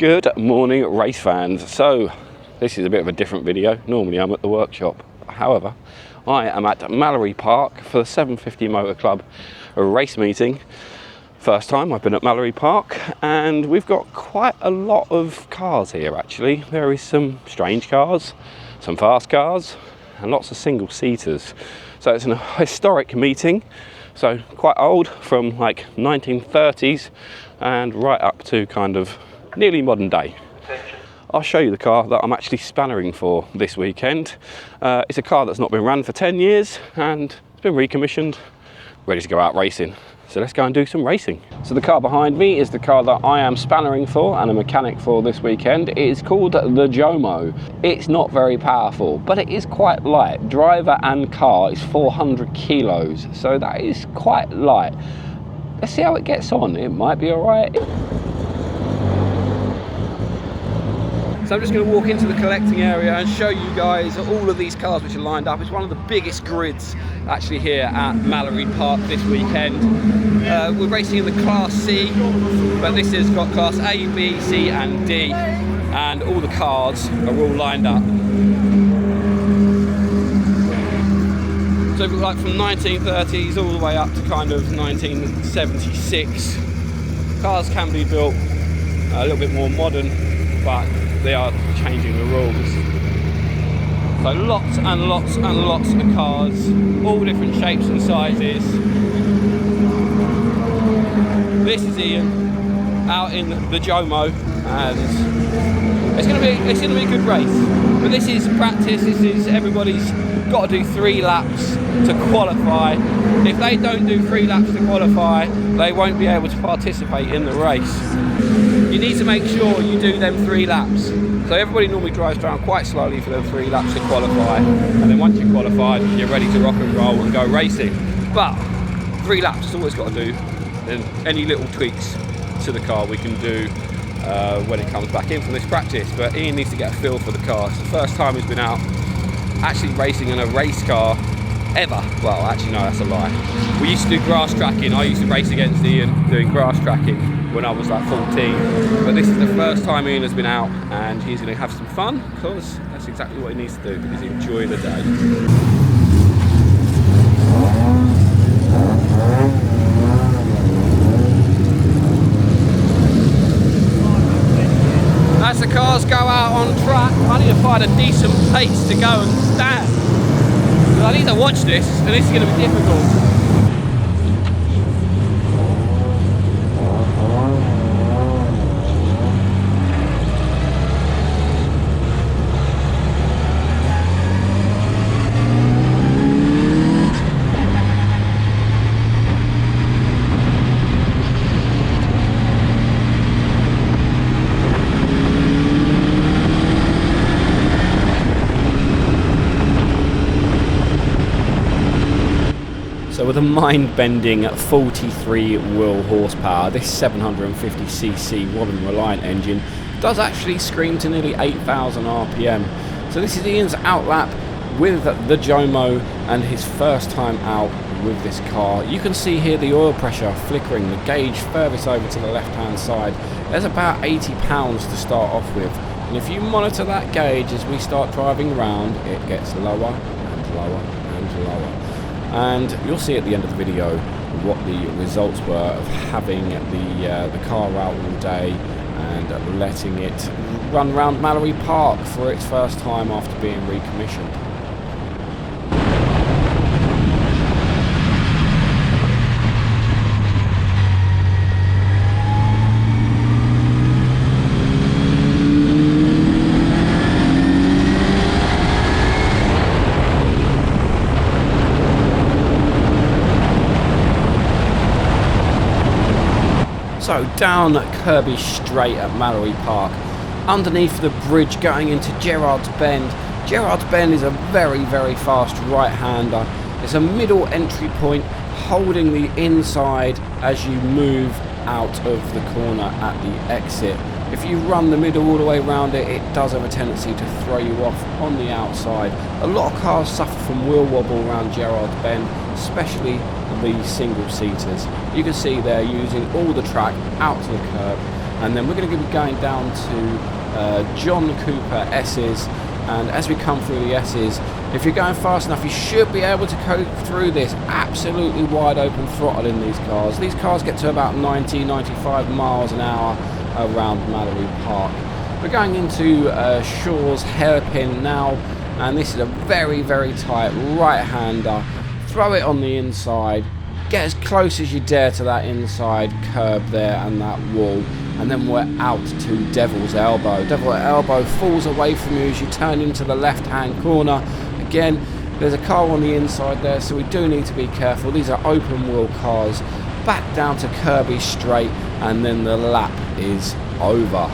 Good morning, race fans. So this is a bit of a different video. Normally I'm at the workshop. However, I am at Mallory Park for the 750 Motor Club race meeting. First time I've been at Mallory Park, and we've got quite a lot of cars here actually. There is some strange cars, some fast cars, and lots of single seaters. So it's a historic meeting. So quite old, from like 1930s and right up to kind of nearly modern day. I'll show you the car that I'm actually spannering for this weekend. It's a car that's not been run for 10 years and it's been recommissioned, ready to go out racing. So let's go and do some racing. So the car behind me is the car that I am spannering for and a mechanic for this weekend. It is called the Jomo. It's not very powerful, but it is quite light. Driver and car is 400 kilos, so that is quite light. Let's see how it gets on. It might be all right. So I'm just going to walk into the collecting area and show you guys all of these cars which are lined up. It's one of the biggest grids actually here at Mallory Park this weekend. We're racing in the Class C, but this has got Class A, B, C and D, and all the cars are all lined up. So we've got like from 1930s all the way up to kind of 1976. Cars can be built a little bit more modern, but they are changing the rules. So lots and lots and lots of cars, all different shapes and sizes. This is Ian out in the Jomo, and it's going to be a good race. But this is practice. This is everybody's got to do 3 laps to qualify. If they don't do 3 laps to qualify, they won't be able to participate in the race. You need to make sure you do them 3 laps. So everybody normally drives down quite slowly for them 3 laps to qualify, and then once you're qualified, you're ready to rock and roll and go racing. But 3 laps is all it's got to do, and any little tweaks to the car we can do when it comes back in from this practice. But Ian needs to get a feel for the car. It's the first time he's been out actually racing in a race car ever. Well, actually no, that's a lie. We used to do grass tracking. I used to race against Ian doing grass tracking when I was like 14, but this is the first time Ian has been out, and he's going to have some fun because that's exactly what he needs to do, is enjoy the day. As the cars go out on track, I need to find a decent place to go and stand. I need to watch this, and this is going to be difficult. So with a mind-bending 43 wheel horsepower, this 750cc Robin Reliant engine does actually scream to nearly 8,000 RPM. So this is Ian's outlap with the Jomo and his first time out with this car. You can see here the oil pressure flickering, the gauge furthest over to the left-hand side. There's about 80 pounds to start off with. And if you monitor that gauge as we start driving around, it gets lower and lower and lower. And you'll see at the end of the video what the results were of having the car out all day and letting it run around Mallory Park for its first time after being recommissioned. So down Kirby Straight at Mallory Park, underneath the bridge going into Gerard's Bend. Gerard's Bend is a very, very fast right-hander. It's a middle entry point holding the inside as you move out of the corner at the exit. If you run the middle all the way around it, it does have a tendency to throw you off on the outside. A lot of cars suffer from wheel wobble around Gerard's Bend, especially the single seaters. You can see they're using all the track out to the curb, and then we're going to be going down to John Cooper S's. And as we come through the S's, if you're going fast enough, you should be able to go through this absolutely wide open throttle in these cars. These cars get to about 90, 95 miles an hour around Mallory Park. We're going into Shaw's hairpin now, and this is a very, very tight right-hander. Throw it on the inside, get as close as you dare to that inside curb there and that wall, and then we're out to Devil's Elbow. Devil's Elbow falls away from you as you turn into the left-hand corner. Again, there's a car on the inside there, so we do need to be careful. These are open-wheel cars. Back down to Kirby Straight, and then the lap is over.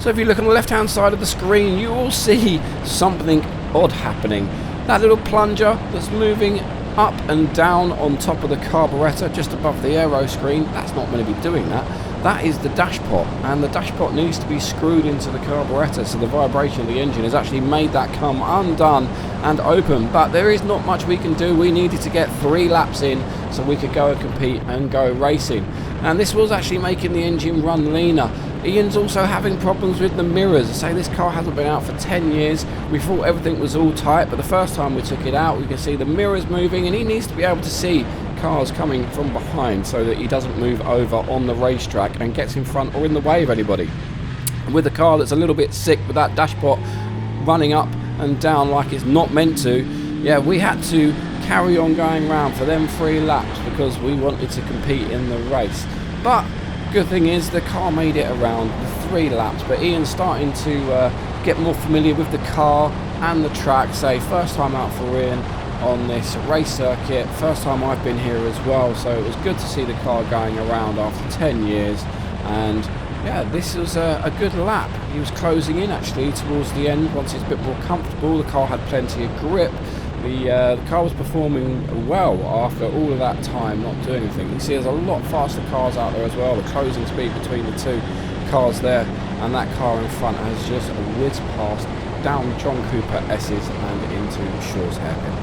So if you look on the left-hand side of the screen, you will see something odd happening. That little plunger that's moving up and down on top of the carburettor just above the aero screen, that's not going to be doing that. That is the dash pot, and the dash pot needs to be screwed into the carburettor, so the vibration of the engine has actually made that come undone and open. But there is not much we can do. We needed to get 3 laps in so we could go and compete and go racing, and this was actually making the engine run leaner. Ian's also having problems with the mirrors. I say this car hasn't been out for 10 years. We thought everything was all tight, but the first time we took it out, we can see the mirrors moving, and he needs to be able to see cars coming from behind so that he doesn't move over on the racetrack and gets in front or in the way of anybody. With a car that's a little bit sick with that dashpot running up and down like it's not meant to, yeah, we had to carry on going round for them 3 laps because we wanted to compete in the race. But good thing is the car made it around the 3 laps, but Ian's starting to get more familiar with the car and the track. Say, first time out for Ian on this race circuit, first time I've been here as well, so it was good to see the car going around after 10 years. And yeah, this was a good lap. He was closing in actually towards the end once it's a bit more comfortable. The car had plenty of grip. The car was performing well after all of that time not doing anything. You see there's a lot faster cars out there as well. The closing speed between the 2 cars there and that car in front has just whizzed past down John Cooper S's and into Shaw's hairpin.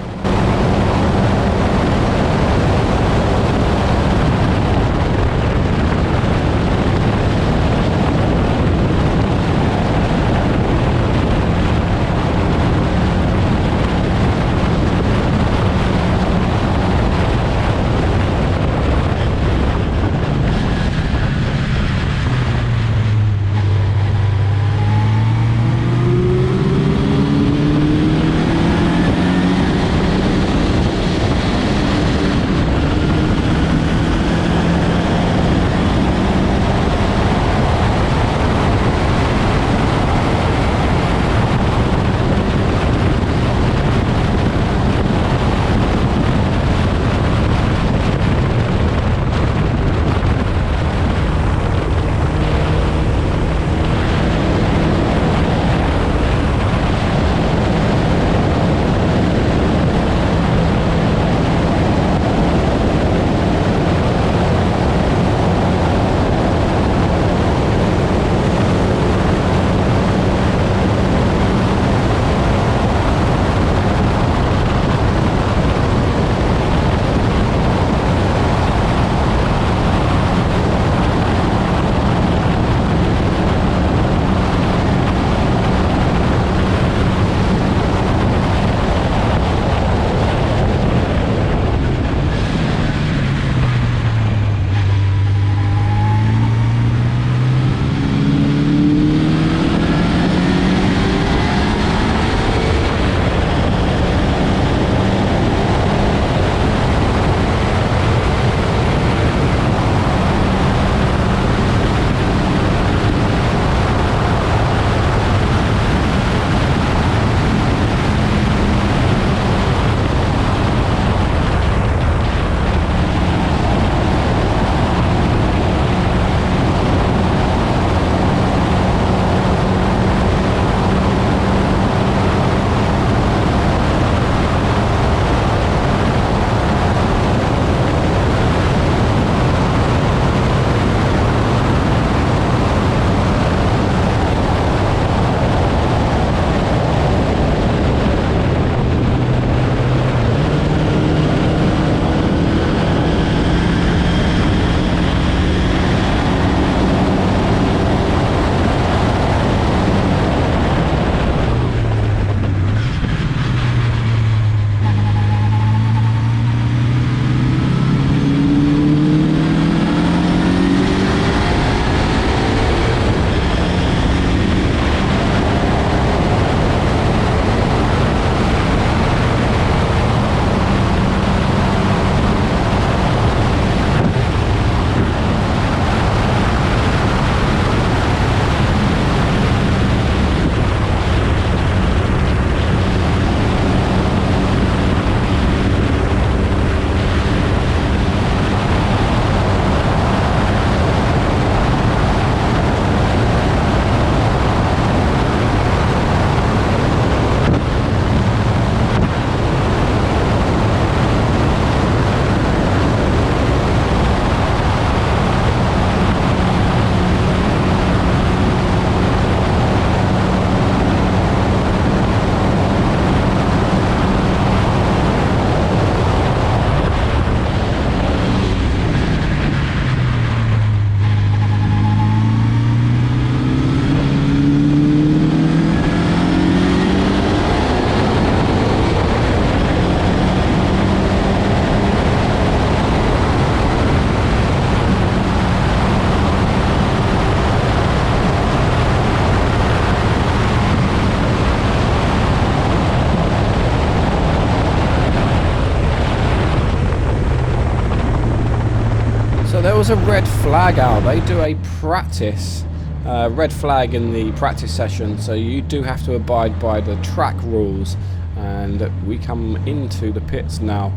was a red flag out. They do a practice red flag in the practice session, so you do have to abide by the track rules. And we come into the pits now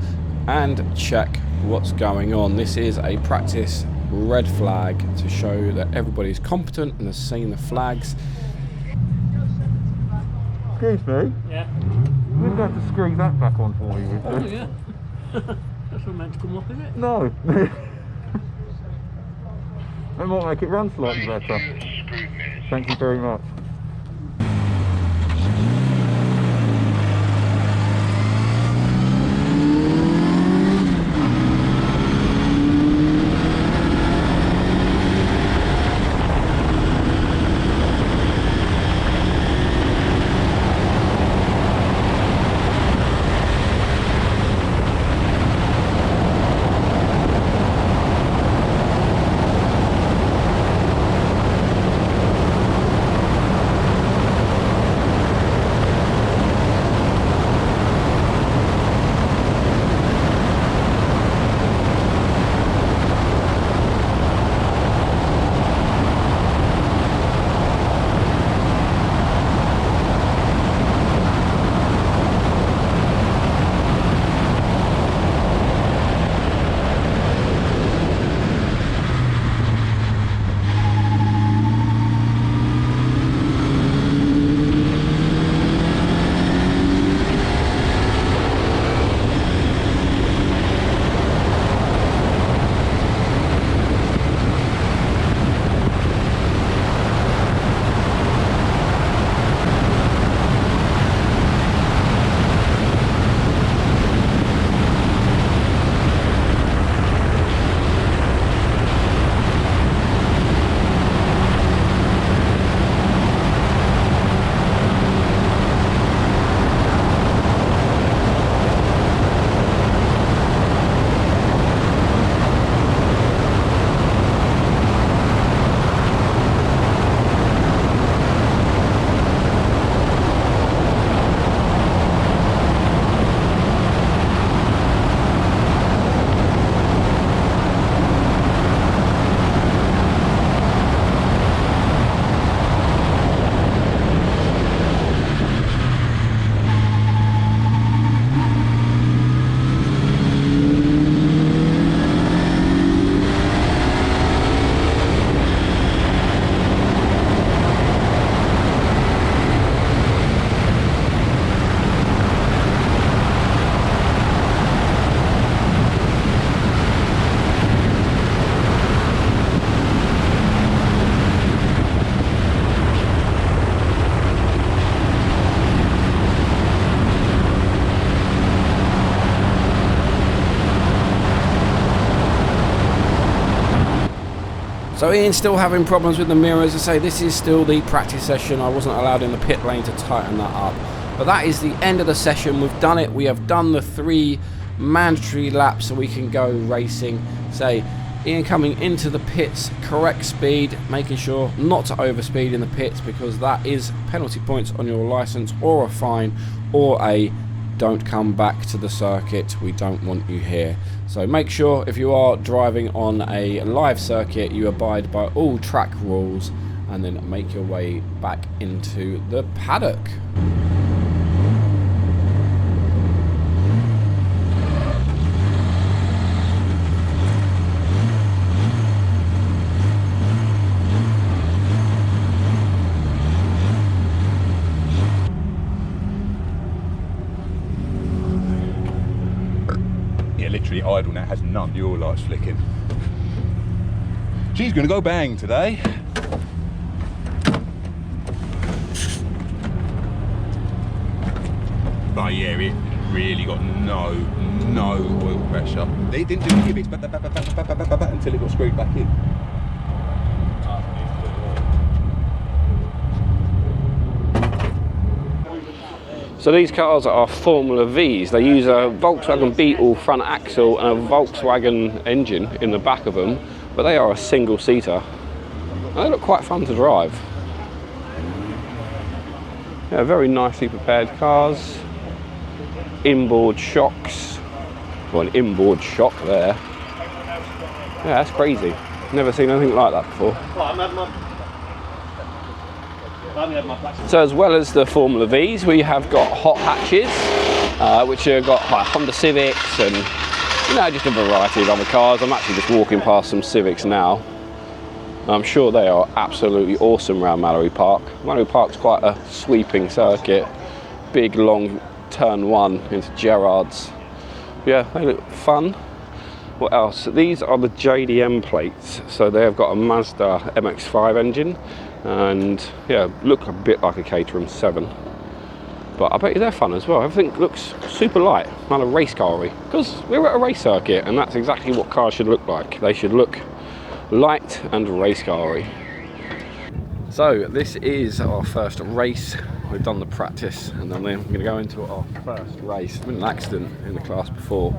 and check what's going on. This is a practice red flag to show that everybody's competent and has seen the flags. Excuse me? Yeah. You'd have to screw that back on for me, would Oh, you? yeah. That's not meant to come off, is it? No. That might make it run slightly better. Thank you very much. So Ian's still having problems with the mirrors. I say this is still the practice session. I wasn't allowed in the pit lane to tighten that up. But that is the end of the session. We've done it. We have done the 3 mandatory laps so we can go racing. Say Ian coming into the pits, correct speed, making sure not to overspeed in the pits because that is penalty points on your license or a fine or a don't come back to the circuit, we don't want you here. So make sure if you are driving on a live circuit you abide by all track rules and then make your way back into the paddock. Literally idle now, has none, your lights flicking. She's gonna go bang today. But yeah, it really got no oil pressure. They didn't do any bits until it got screwed back in. So these cars are Formula Vs. They use a Volkswagen Beetle front axle and a Volkswagen engine in the back of them, but they are a single-seater. They look quite fun to drive. Yeah, very nicely prepared cars. Inboard shocks. Well, an inboard shock there. Yeah, that's crazy. Never seen anything like that before. So as well as the Formula Vs, we have got hot hatches, which have got like Honda Civics and just a variety of other cars. I'm actually just walking past some Civics now. I'm sure they are absolutely awesome around Mallory Park. Mallory Park's quite a sweeping circuit, big long turn 1 into Gerrard's. Yeah, they look fun. What else? These are the JDM plates. So they have got a Mazda MX-5 engine and yeah, look a bit like a Caterham 7. But I bet you they're fun as well. Everything looks super light, kind of race car-y. Because we're at a race circuit and that's exactly what cars should look like. They should look light and race car-y. So this is our first race. We've done the practice and then we're going to go into our first race. There's been an accident in the class before,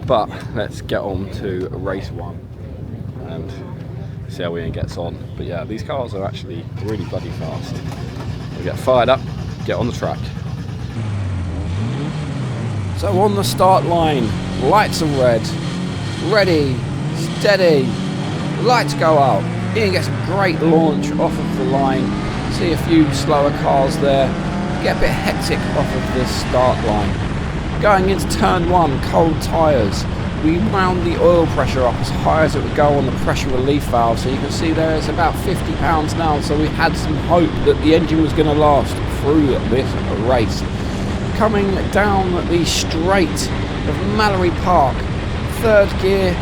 but let's get on to race 1 and see how Ian gets on. But yeah, these cars are actually really bloody fast. We get fired up, get on the track. So on the start line, lights are red, ready, steady, lights go out. Ian gets a great launch off of the line. See a few slower cars there. Get a bit hectic off of this start line. Going into turn 1, cold tyres. We wound the oil pressure up as high as it would go on the pressure relief valve. So you can see there it's about 50 pounds now. So we had some hope that the engine was going to last through this race. Coming down the straight of Mallory Park, 3rd gear,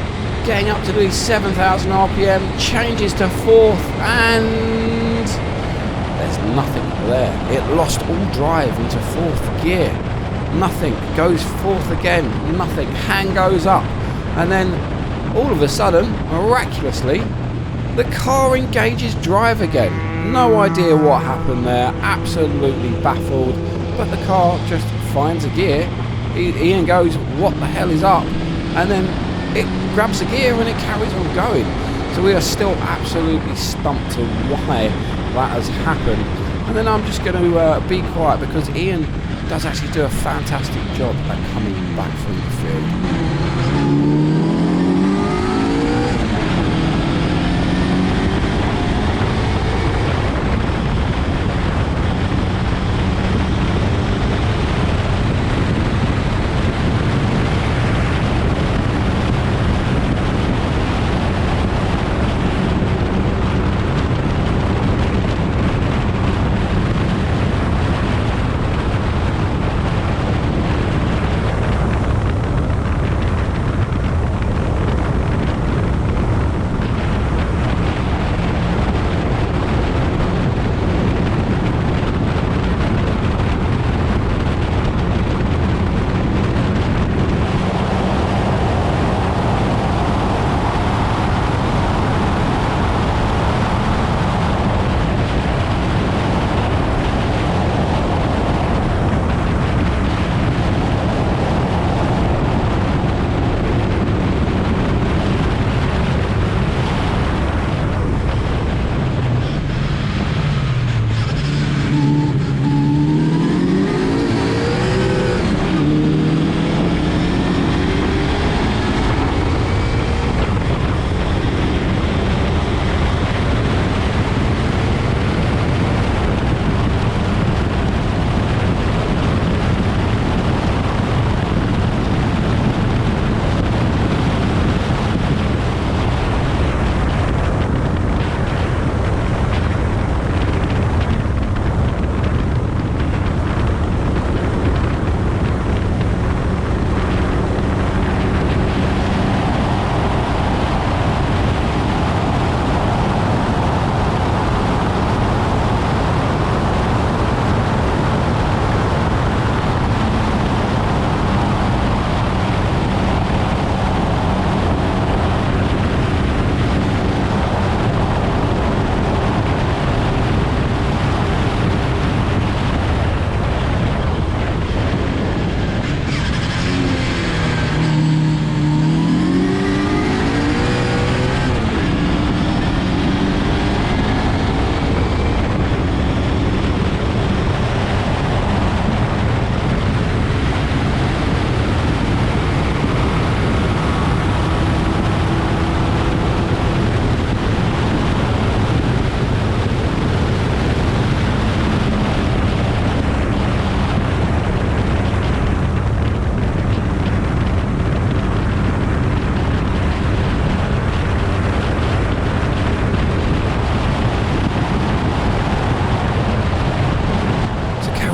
getting up to the 7,000 RPM, changes to 4th, and there's nothing there. It lost all drive into 4th gear. Nothing. Goes 4th again. Nothing. Hand goes up. And then, all of a sudden, miraculously, the car engages drive again. No idea what happened there. Absolutely baffled. But the car just finds a gear. Ian goes, what the hell is up? And then it grabs a gear and it carries on going. So we are still absolutely stumped to why that has happened. And then I'm just going to be quiet because Ian does actually do a fantastic job at coming back from the field.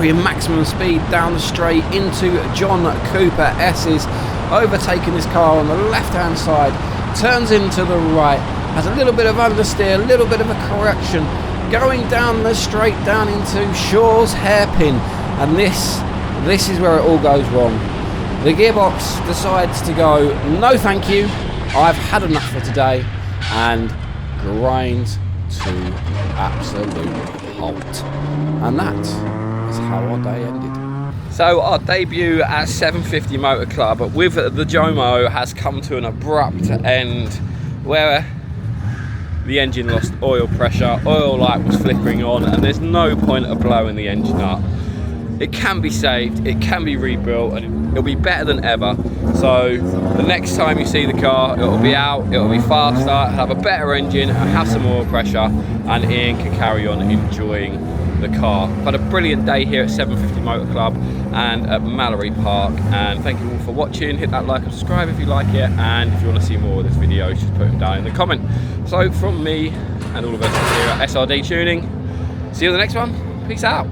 driving maximum speed down the straight into John Cooper S's, overtaking this car on the left hand side, turns into the right, has a little bit of understeer, a little bit of a correction, going down the straight down into Shaw's hairpin, and this is where it all goes wrong. The gearbox decides to go, no thank you, I've had enough for today, and grinds to absolute halt. And that is how our day ended. So our debut at 750 Motor Club with the Jomo has come to an abrupt end, where the engine lost oil pressure, oil light was flickering on, and there's no point of blowing the engine up. It can be saved, it can be rebuilt, and it'll be better than ever. So the next time you see the car, it'll be out, it'll be faster, have a better engine, and have some oil pressure, and Ian can carry on enjoying the car. I've had a brilliant day here at 750 Motor Club and at Mallory Park, and thank you all for watching. Hit that like and subscribe if you like it, and if you want to see more of this video, just put them down in the comment. So from me and all of us here at SRD Tuning, see you in the next one. Peace out.